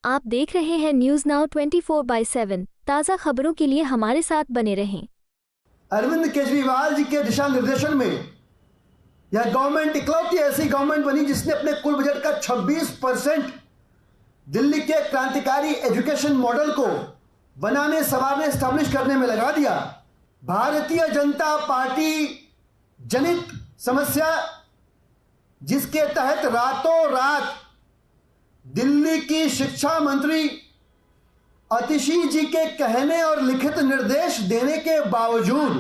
आप देख रहे हैं न्यूज नाउ 24/7। ताज़ा खबरों के लिए हमारे साथ बने रहें। अरविंद केजरीवाल जी के दिशा निर्देशन में यह गवर्नमेंट इकलौती ऐसी गवर्नमेंट बनी जिसने अपने कुल बजट का 26% दिल्ली के क्रांतिकारी एजुकेशन मॉडल को बनाने, संवारने, एस्टैब्लिश करने में लगा दिया। भारतीय जनता पार्टी जनित समस्या जिसके तहत रातों रात दिल्ली की शिक्षा मंत्री अतिशी जी के कहने और लिखित निर्देश देने के बावजूद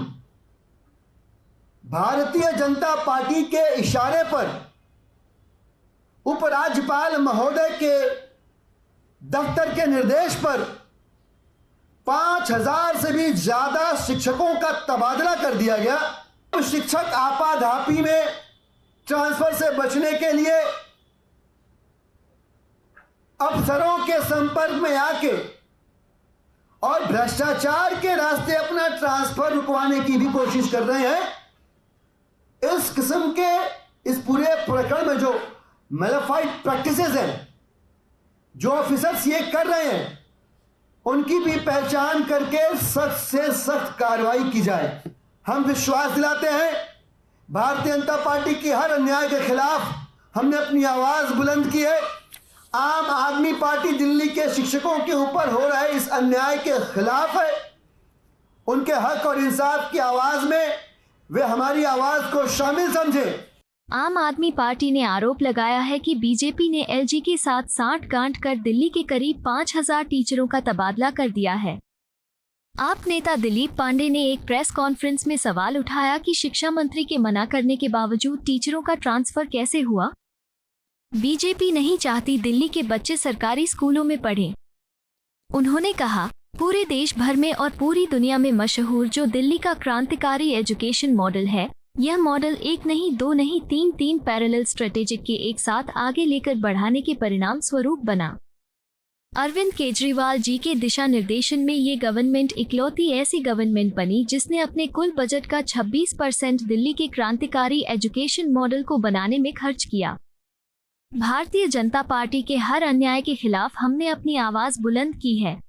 भारतीय जनता पार्टी के इशारे पर उपराज्यपाल महोदय के दफ्तर के निर्देश पर 5000 से भी ज्यादा शिक्षकों का तबादला कर दिया गया। तो शिक्षक आपाधापी में ट्रांसफर से बचने के लिए अफसरों के संपर्क में आके और भ्रष्टाचार के रास्ते अपना ट्रांसफर रुकवाने की भी कोशिश कर रहे हैं। इस किस्म के इस पूरे प्रकरण में जो मैलिफाइड प्रैक्टिसेस हैं, जो ऑफिसर्स ये कर रहे हैं, उनकी भी पहचान करके सख्त से सख्त कार्रवाई की जाए। हम विश्वास दिलाते हैं भारतीय जनता पार्टी की हर अन्याय के खिलाफ हमने अपनी आवाज बुलंद की है। आम आदमी पार्टी दिल्ली के शिक्षकों के ऊपर हो रहे इस अन्याय के खिलाफ है। उनके हक और इंसाफ की आवाज में वे हमारी आवाज को शामिल समझे। आम आदमी पार्टी ने आरोप लगाया है कि बीजेपी ने एलजी के साथ सांठगांठ कर दिल्ली के करीब 5000 टीचरों का तबादला कर दिया है। आप नेता दिलीप पांडे ने एक प्रेस कॉन्फ्रेंस में सवाल उठाया कि शिक्षा मंत्री के मना करने के बावजूद टीचरों का ट्रांसफर कैसे हुआ। बीजेपी नहीं चाहती दिल्ली के बच्चे सरकारी स्कूलों में पढ़ें। उन्होंने कहा, पूरे देश भर में और पूरी दुनिया में मशहूर जो दिल्ली का क्रांतिकारी एजुकेशन मॉडल है, यह मॉडल एक नहीं, दो नहीं, तीन पैरेलल स्ट्रेटेजिक के एक साथ आगे लेकर बढ़ाने के परिणाम स्वरूप बना। अरविंद केजरीवाल जी के दिशा निर्देशन में ये गवर्नमेंट इकलौती ऐसी गवर्नमेंट बनी जिसने अपने कुल बजट का 26% दिल्ली के क्रांतिकारी एजुकेशन मॉडल को बनाने में खर्च किया। भारतीय जनता पार्टी के हर अन्याय के खिलाफ हमने अपनी आवाज बुलंद की है।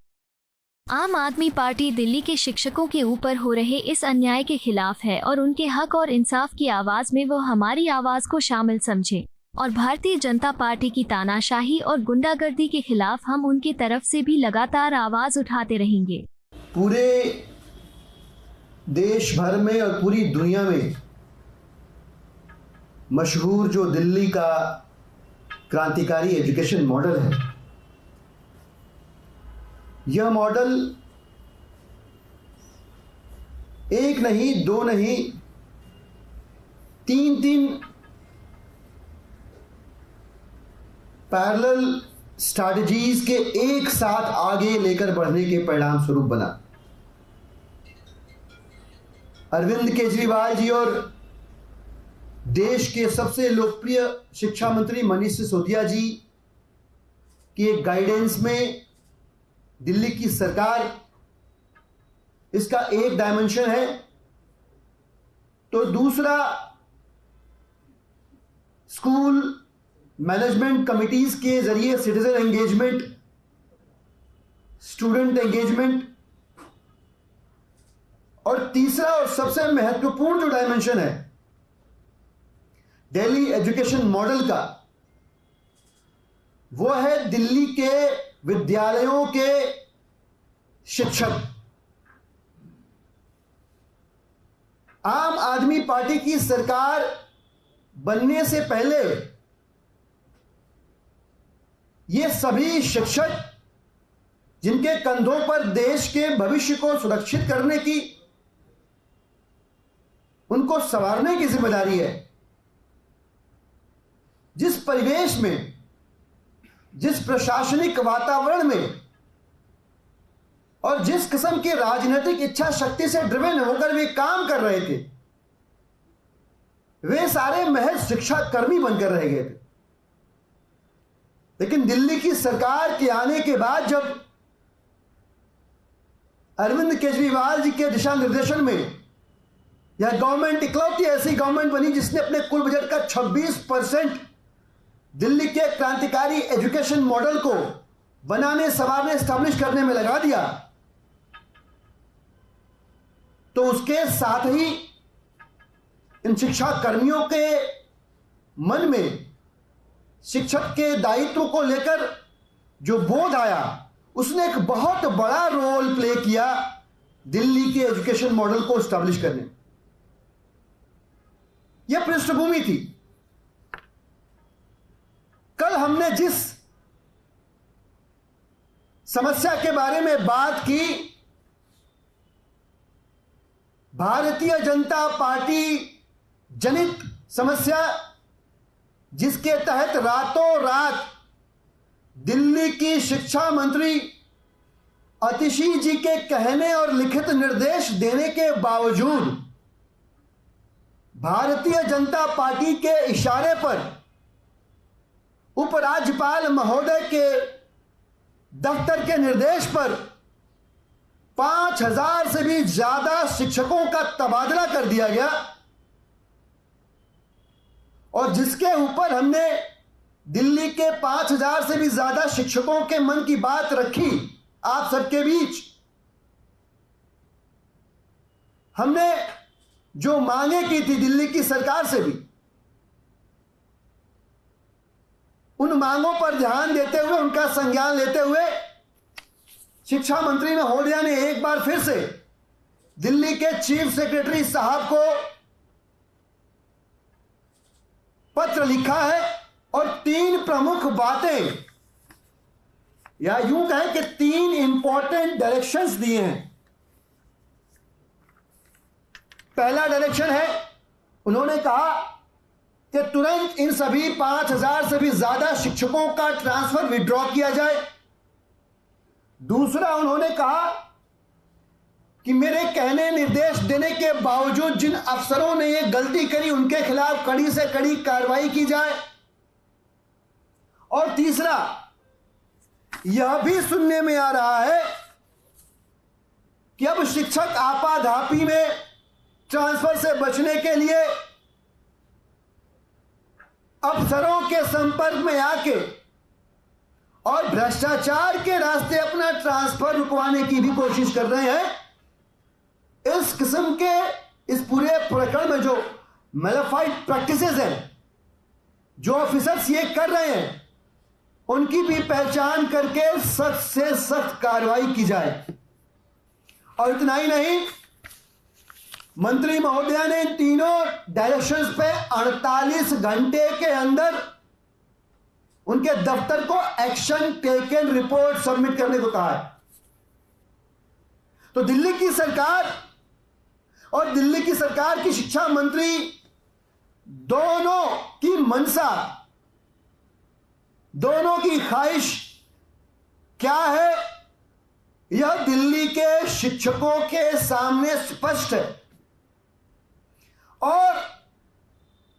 आम आदमी पार्टी दिल्ली के शिक्षकों के ऊपर हो रहे इस अन्याय के खिलाफ है और उनके हक और इंसाफ की आवाज में वो हमारी आवाज को शामिल समझे। और भारतीय जनता पार्टी की तानाशाही और गुंडागर्दी के खिलाफ हम उनकी तरफ से भी लगातार आवाज उठाते रहेंगे। पूरे देश भर में और पूरी दुनिया में मशहूर जो दिल्ली का क्रांतिकारी एजुकेशन मॉडल है, यह मॉडल एक नहीं, दो नहीं, तीन पैरेलल स्ट्रैटेजीज के एक साथ आगे लेकर बढ़ने के परिणाम स्वरूप बना। अरविंद केजरीवाल जी और देश के सबसे लोकप्रिय शिक्षा मंत्री मनीष सिसोदिया जी की एक गाइडेंस में दिल्ली की सरकार, इसका एक डायमेंशन है, तो दूसरा स्कूल मैनेजमेंट कमिटीज के जरिए सिटीजन एंगेजमेंट, स्टूडेंट एंगेजमेंट, और तीसरा और सबसे महत्वपूर्ण जो डायमेंशन है दिल्ली एजुकेशन मॉडल का, वो है दिल्ली के विद्यालयों के शिक्षक। आम आदमी पार्टी की सरकार बनने से पहले ये सभी शिक्षक जिनके कंधों पर देश के भविष्य को सुरक्षित करने की, उनको संवारने की जिम्मेदारी है, जिस परिवेश में, जिस प्रशासनिक वातावरण में और जिस किस्म की राजनीतिक इच्छा शक्ति से ड्रिवन होकर वे काम कर रहे थे, वे सारे महज शिक्षा कर्मी बनकर रह गए थे। लेकिन दिल्ली की सरकार के आने के बाद जब अरविंद केजरीवाल जी के दिशा निर्देशन में यह गवर्नमेंट इकलौती ऐसी गवर्नमेंट बनी जिसने अपने कुल बजट का 26% दिल्ली के क्रांतिकारी एजुकेशन मॉडल को बनाने संवारने स्टैब्लिश करने में लगा दिया, तो उसके साथ ही इन शिक्षा कर्मियों के मन में शिक्षक के दायित्व को लेकर जो बोध आया, उसने एक बहुत बड़ा रोल प्ले किया दिल्ली के एजुकेशन मॉडल को स्टैब्लिश करने में। यह पृष्ठभूमि थी। कल हमने जिस समस्या के बारे में बात की, भारतीय जनता पार्टी जनित समस्या, जिसके तहत रातों रात दिल्ली की शिक्षा मंत्री अतिशी जी के कहने और लिखित निर्देश देने के बावजूद भारतीय जनता पार्टी के इशारे पर उपराज्यपाल महोदय के दफ्तर के निर्देश पर 5000 से भी ज्यादा शिक्षकों का तबादला कर दिया गया, और जिसके ऊपर हमने दिल्ली के 5000 से भी ज्यादा शिक्षकों के मन की बात रखी आप सबके बीच। हमने जो मांगे की थी दिल्ली की सरकार से भी, उन मांगों पर ध्यान देते हुए, उनका संज्ञान लेते हुए शिक्षा मंत्री महोदया ने एक बार फिर से दिल्ली के चीफ सेक्रेटरी साहब को पत्र लिखा है और 3 प्रमुख बातें, या यूं कहें कि 3 इंपॉर्टेंट डायरेक्शंस दिए हैं। पहला डायरेक्शन है, उन्होंने कहा कि तुरंत इन सभी 5000 से भी ज्यादा शिक्षकों का ट्रांसफर विड्रॉ किया जाए। दूसरा, उन्होंने कहा कि मेरे कहने निर्देश देने के बावजूद जिन अफसरों ने यह गलती करी, उनके खिलाफ कड़ी से कड़ी कार्रवाई की जाए। और तीसरा, यह भी सुनने में आ रहा है कि अब शिक्षक आपाधापी में ट्रांसफर से बचने के लिए अफसरों के संपर्क में आके और भ्रष्टाचार के रास्ते अपना ट्रांसफर रुकवाने की भी कोशिश कर रहे हैं। इस किस्म के इस पूरे प्रकरण में जो मैलिफाइड प्रैक्टिसेस हैं, जो ऑफिसर्स ये कर रहे हैं, उनकी भी पहचान करके सख्त से सख्त कार्रवाई की जाए। और इतना ही नहीं, मंत्री महोदया ने इन तीनों डायरेक्शंस पे 48 घंटे के अंदर उनके दफ्तर को एक्शन टेकन रिपोर्ट सबमिट करने को कहा है। तो दिल्ली की सरकार और दिल्ली की सरकार की शिक्षा मंत्री दोनों की मंशा, दोनों की ख्वाहिश क्या है, यह दिल्ली के शिक्षकों के सामने स्पष्ट है। और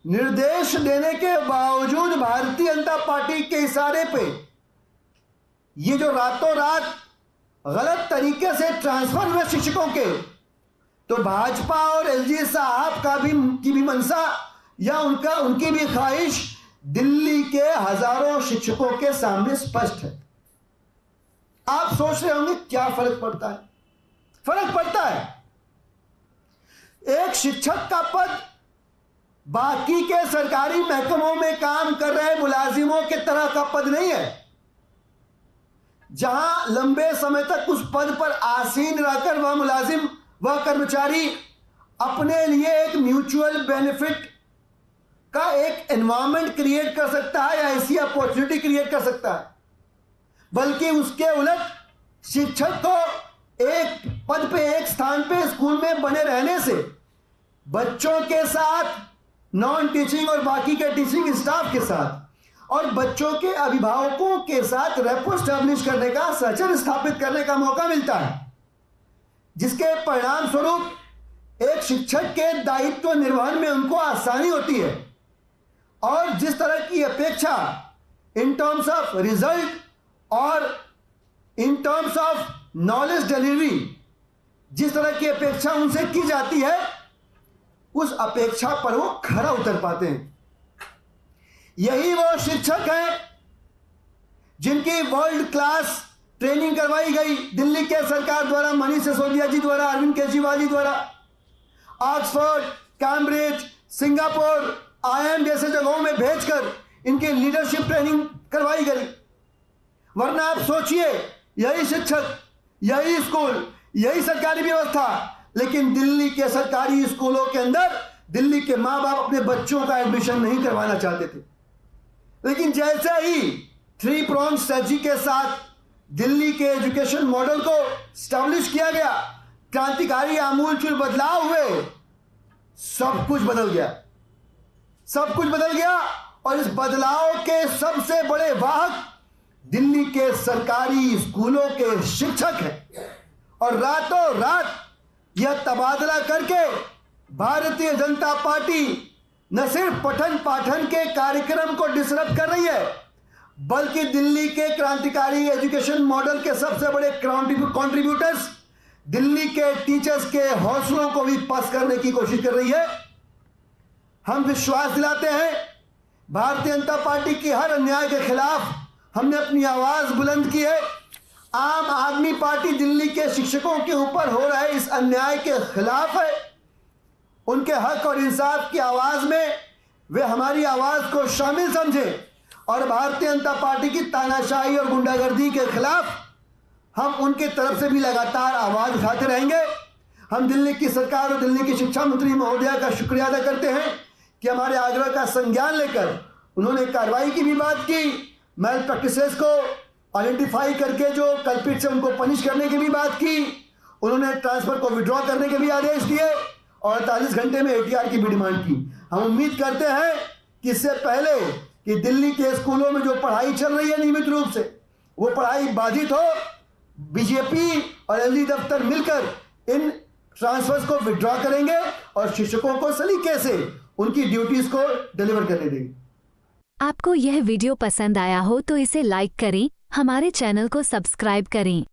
निर्देश देने के बावजूद भारतीय जनता पार्टी के इशारे पे ये जो रातों रात गलत तरीके से ट्रांसफर हुए शिक्षकों के, तो भाजपा और एलजी साहब की भी मंशा या उनकी भी ख्वाहिश दिल्ली के हजारों शिक्षकों के सामने स्पष्ट है। आप सोच रहे होंगे क्या फर्क पड़ता है? फर्क पड़ता है। एक शिक्षक का पद बाकी के सरकारी महकमों में काम कर रहे मुलाजिमों के तरह का पद नहीं है, जहां लंबे समय तक उस पद पर आसीन रहकर वह मुलाजिम, वह कर्मचारी अपने लिए एक म्यूचुअल बेनिफिट का एक एनवायरनमेंट क्रिएट कर सकता है या ऐसी अपॉर्चुनिटी क्रिएट कर सकता है, बल्कि उसके उलट शिक्षक को एक पद पे, एक स्थान पे स्कूल में बने रहने से बच्चों के साथ, नॉन टीचिंग और बाकी के टीचिंग स्टाफ के साथ और बच्चों के अभिभावकों के साथ रेपो स्टैब्लिश करने का, सहचर्य स्थापित करने का मौका मिलता है, जिसके परिणाम स्वरूप एक शिक्षक के दायित्व निर्वहन में उनको आसानी होती है। और जिस तरह की अपेक्षा इन टर्म्स ऑफ रिजल्ट और in terms of knowledge delivery, जिस तरह की अपेक्षा उनसे की जाती है, उस अपेक्षा पर वो खरा उतर पाते हैं। यही वो शिक्षक हैं जिनकी वर्ल्ड क्लास ट्रेनिंग करवाई गई दिल्ली के सरकार द्वारा, मनीष सिसोदिया जी द्वारा, अरविंद केजरीवाल जी द्वारा, ऑक्सफोर्ड, कैम्ब्रिज, सिंगापुर, IIM जैसे जगहों में भेजकर इनकी लीडरशिप ट्रेनिंग करवाई गई। वरना आप सोचिए, यही शिक्षक, यही स्कूल, यही सरकारी व्यवस्था, लेकिन दिल्ली के सरकारी स्कूलों के अंदर दिल्ली के माँ बाप अपने बच्चों का एडमिशन नहीं करवाना चाहते थे। लेकिन जैसे ही 3 pronged स्ट्रेटजी के साथ दिल्ली के एजुकेशन मॉडल को स्टैब्लिश किया गया, क्रांतिकारी आमूलचूल बदलाव हुए, सब कुछ बदल गया, सब कुछ बदल गया। और इस बदलाव के सबसे बड़े वाहक दिल्ली के सरकारी स्कूलों के शिक्षक हैं। और रातों रात यह तबादला करके भारतीय जनता पार्टी न सिर्फ पठन पाठन के कार्यक्रम को डिसरप्ट कर रही है, बल्कि दिल्ली के क्रांतिकारी एजुकेशन मॉडल के सबसे बड़े कंट्रीब्यूटर्स दिल्ली के टीचर्स के हौसलों को भी पस्त करने की कोशिश कर रही है। हम विश्वास दिलाते हैं, भारतीय जनता पार्टी की हर अन्याय के खिलाफ हमने अपनी आवाज बुलंद की है। आम आदमी पार्टी दिल्ली के शिक्षकों के ऊपर हो रहे इस अन्याय के खिलाफ है। उनके हक और इंसाफ की आवाज में वे हमारी आवाज को शामिल समझें और भारतीय जनता पार्टी की तानाशाही और गुंडागर्दी के खिलाफ हम उनके तरफ से भी लगातार आवाज उठाते रहेंगे। हम दिल्ली की सरकार और दिल्ली की शिक्षा मंत्री महोदया का शुक्रिया अदा करते हैं कि हमारे आग्रह का संज्ञान लेकर उन्होंने कार्रवाई की भी बात की, मैल प्रैक्टिसेस को आइडेंटिफाई करके जो कल्पित से उनको पनिश करने की भी बात की, उन्होंने ट्रांसफर को विड्रॉ करने के भी आदेश दिए और 48 घंटे में ATR की भी डिमांड की। हम उम्मीद करते हैं कि इससे पहले कि दिल्ली के स्कूलों में जो पढ़ाई चल रही है नियमित रूप से, वो पढ़ाई बाधित हो, बीजेपी और LD दफ्तर मिलकर इन ट्रांसफर्स को विड्रॉ करेंगे और शिक्षकों को सलीके से उनकी ड्यूटीज को डिलीवर करने देंगे। आपको यह वीडियो पसंद आया हो तो इसे लाइक करें, हमारे चैनल को सब्सक्राइब करें।